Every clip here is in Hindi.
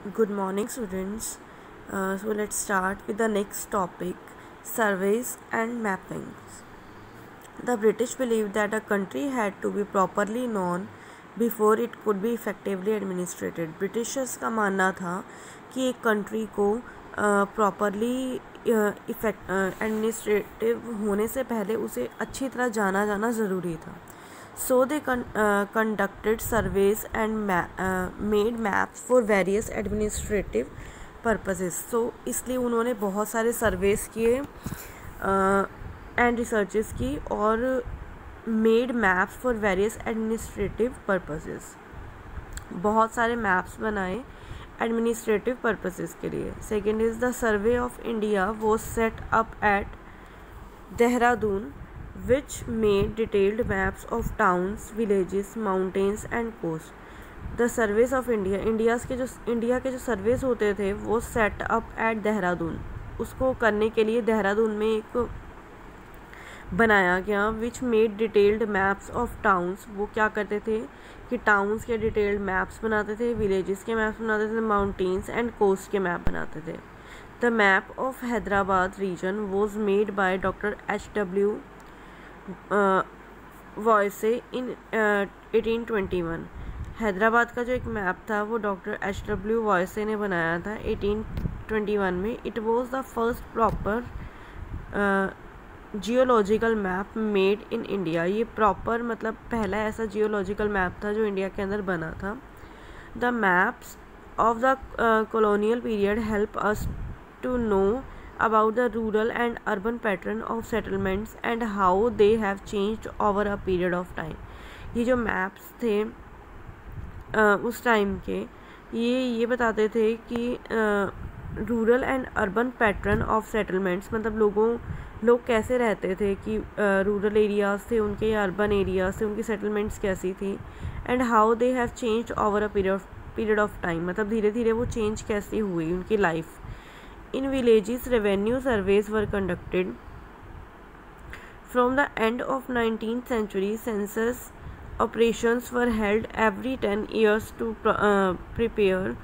Good morning, students. So let's start with the next topic, surveys and mappings. The British believed that a country had to be properly known before it could be effectively administrated. Britishers का मानना था कि एक कंट्री को प्रॉपरली एडमिनिस्ट्रेटिव होने से पहले उसे अच्छी तरह जाना जाना ज़रूरी था. So they conducted surveys and made maps for various administrative purposes. So इसलिए उन्होंने बहुत सारे सर्वेस किए एंड रिसर्चेस की और made maps for various administrative purposes. बहुत सारे मैप्स बनाए एडमिनिस्ट्रेटिव पर्पसेस के लिए. Second is the survey of India was set up at Dehradun which made detailed maps of towns, villages, mountains and coast. The surveys of India, India के जो सर्वेस होते थे वो सेट अप एट देहरादून. उसको करने के लिए देहरादून में एक बनाया गया which made detailed maps of towns. वो क्या करते थे कि टाउन्स के डिटेल्ड मैप्स बनाते थे, विलेजेस के मैप्स बनाते थे, माउंटेन्स एंड कोस्ट के मैप बनाते थे. The map of Hyderabad region was made by doctor H.W. Voysey in 1821. Hyderabad का जो एक मैप था वो डॉक्टर H.W. वॉयसे ने बनाया था 1821 में. It was the first proper geological map made in India. ये प्रॉपर मतलब पहला ऐसा जियोलॉजिकल मैप था जो इंडिया के अंदर बना था. The maps of the colonial period help us to know about the rural and urban pattern of settlements and how they have changed over a period of time. ये जो मैप्स थे उस टाइम के ये बताते थे कि rural and urban pattern of settlements मतलब लोग कैसे रहते थे कि रूरल एरियाज़ थे उनके या अर्बन एरियाज़ थे उनकी सेटलमेंट्स कैसी थी. And how they have changed over a period of time मतलब धीरे धीरे वो चेंज कैसी हुई उनकी life. In villages, revenue surveys were conducted. From the end of 19th century, census operations were held every 10 years to prepare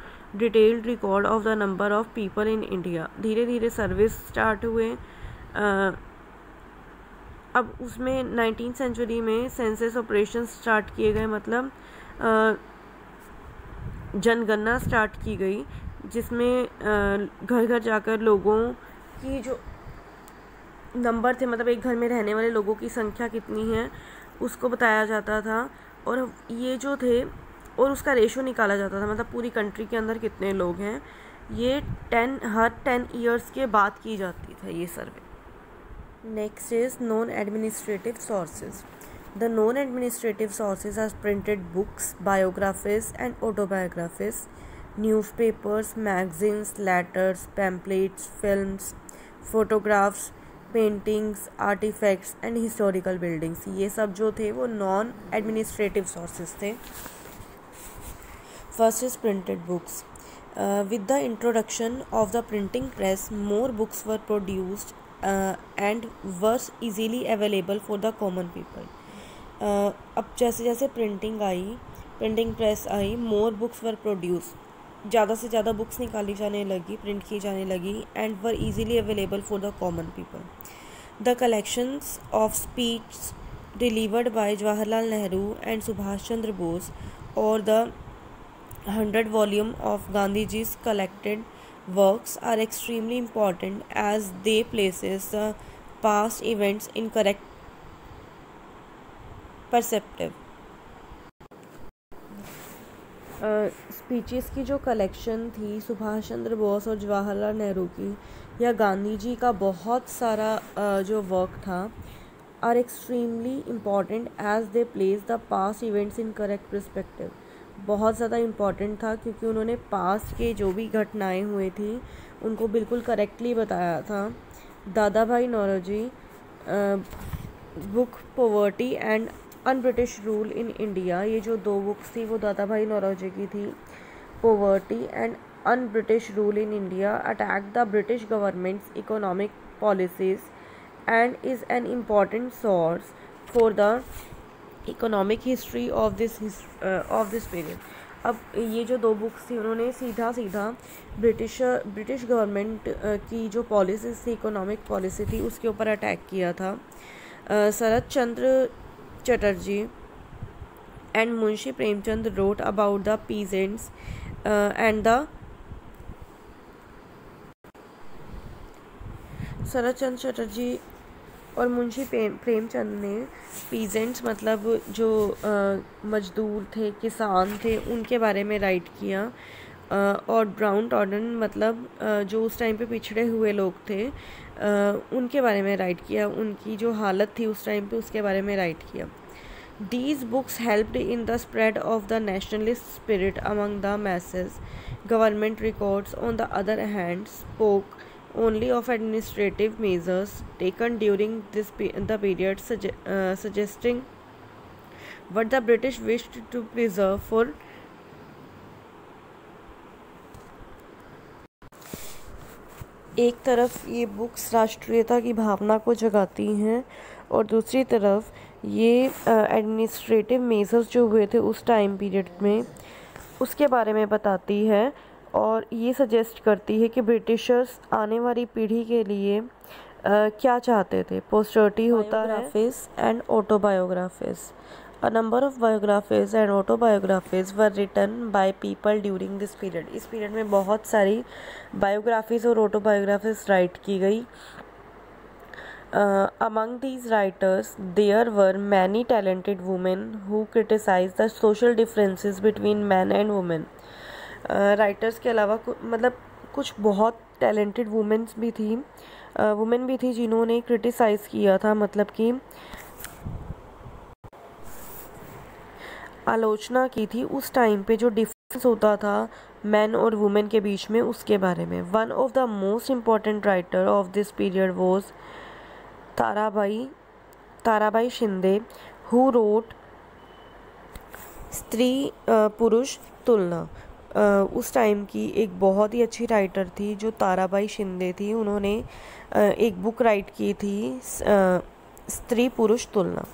detailed record of the number of people in India. धीरे धीरे सर्वेस स्टार्ट हुए. अब उसमें 19th सेंचुरी में सेंसस ऑपरेशन स्टार्ट किए गए मतलब जनगणना स्टार्ट की गई जिसमें घर घर जाकर लोगों की जो नंबर थे मतलब एक घर में रहने वाले लोगों की संख्या कितनी है उसको बताया जाता था और ये जो थे और उसका रेशो निकाला जाता था मतलब पूरी कंट्री के अंदर कितने लोग हैं. ये हर 10 ईयर्स के बाद की जाती था ये survey. Next is non administrative sources. The non administrative sources are printed books, biographies and autobiographies, newspapers, magazines, letters, pamphlets, films, photographs, paintings, artifacts and historical buildings. ये सब जो थे वो नॉन एडमिनिस्ट्रेटिव सोर्सेज थे. First is printed books. with the introduction of the printing press, more books were produced and were easily available for the common people. अब जैसे जैसे प्रिंटिंग प्रेस आई, मोर बुक्स वर प्रोड्यूस, ज़्यादा से ज़्यादा बुक्स निकाली जाने लगी, प्रिंट की जाने लगी and were easily available for the common people. The collections of speech delivered by Jawaharlal Nehru and Subhash Chandra Bose और the 100 volume of Gandhiji's collected works are extremely important as they places the past events in correct perspective. Speeches की जो कलेक्शन थी सुभाष चंद्र बोस और जवाहरलाल नेहरू की या गांधी जी का बहुत सारा जो वर्क था are extremely important as they place the past events in correct perspective. बहुत ज़्यादा इम्पॉर्टेंट था क्योंकि उन्होंने पास्ट के जो भी घटनाएं हुई थी उनको बिल्कुल करेक्टली बताया था. Dadabhai Naoroji book poverty and un British rule in India, ये जो 2 बुक्स थी वो दादा भाई नौरोजी की थी. Poverty and un British rule in India attack the British governments economic policies and is an important source for the economic history of this period. अब ये जो 2 बुक्स थी उन्होंने सीधा सीधा ब्रिटिश गवर्नमेंट की जो पॉलिसीज़ थी, इकोनॉमिक पॉलिसी थी, उसके ऊपर अटैक किया था। शरत चंद्र Chatterjee and Munshi Premchand wrote about the peasants and the शरत चंद्र चटर्जी और मुंशी प्रेमचंद ने पीजेंट्स मतलब जो मजदूर थे, किसान थे, उनके बारे में राइट किया। और ब्राउन टॉर्डन मतलब जो उस टाइम पे पिछड़े हुए लोग थे, उनके बारे में राइट किया। उनकी जो हालत थी उस टाइम पे, उसके बारे में राइट किया। These books helped in the spread of the nationalist spirit among the masses. Government records, on the other hand, spoke only of administrative measures taken during the period, suggesting what the British wished to preserve for एक तरफ ये बुक्स राष्ट्रीयता की भावना को जगाती हैं और दूसरी तरफ ये एडमिनिस्ट्रेटिव मेजर्स जो हुए थे उस टाइम पीरियड में, उसके बारे में बताती है और ये सजेस्ट करती है कि ब्रिटिशर्स आने वाली पीढ़ी के लिए क्या चाहते थे। पोस्टरिटी होता है and autobiographies. A number of biographies and autobiographies were written by people during this period. इस पीरियड में बहुत सारी बायोग्राफीज और ऑटोबायोग्राफीज राइट की गई। Among these writers, there were many talented women who criticized the social differences between men and women. Writers के अलावा मतलब कुछ बहुत टैलेंटेड वुमेन भी थी जिन्होंने क्रिटिसाइज़ किया था, मतलब कि आलोचना की थी उस टाइम पे जो डिफरेंस होता था मैन और वुमेन के बीच में, उसके बारे में। One of the most important writer of this period was Tarabai Shinde, who wrote स्त्री पुरुष तुलना। उस टाइम की एक बहुत ही अच्छी राइटर थी जो ताराबाई शिंदे थी। उन्होंने एक बुक राइट की थी, स्त्री पुरुष तुलना।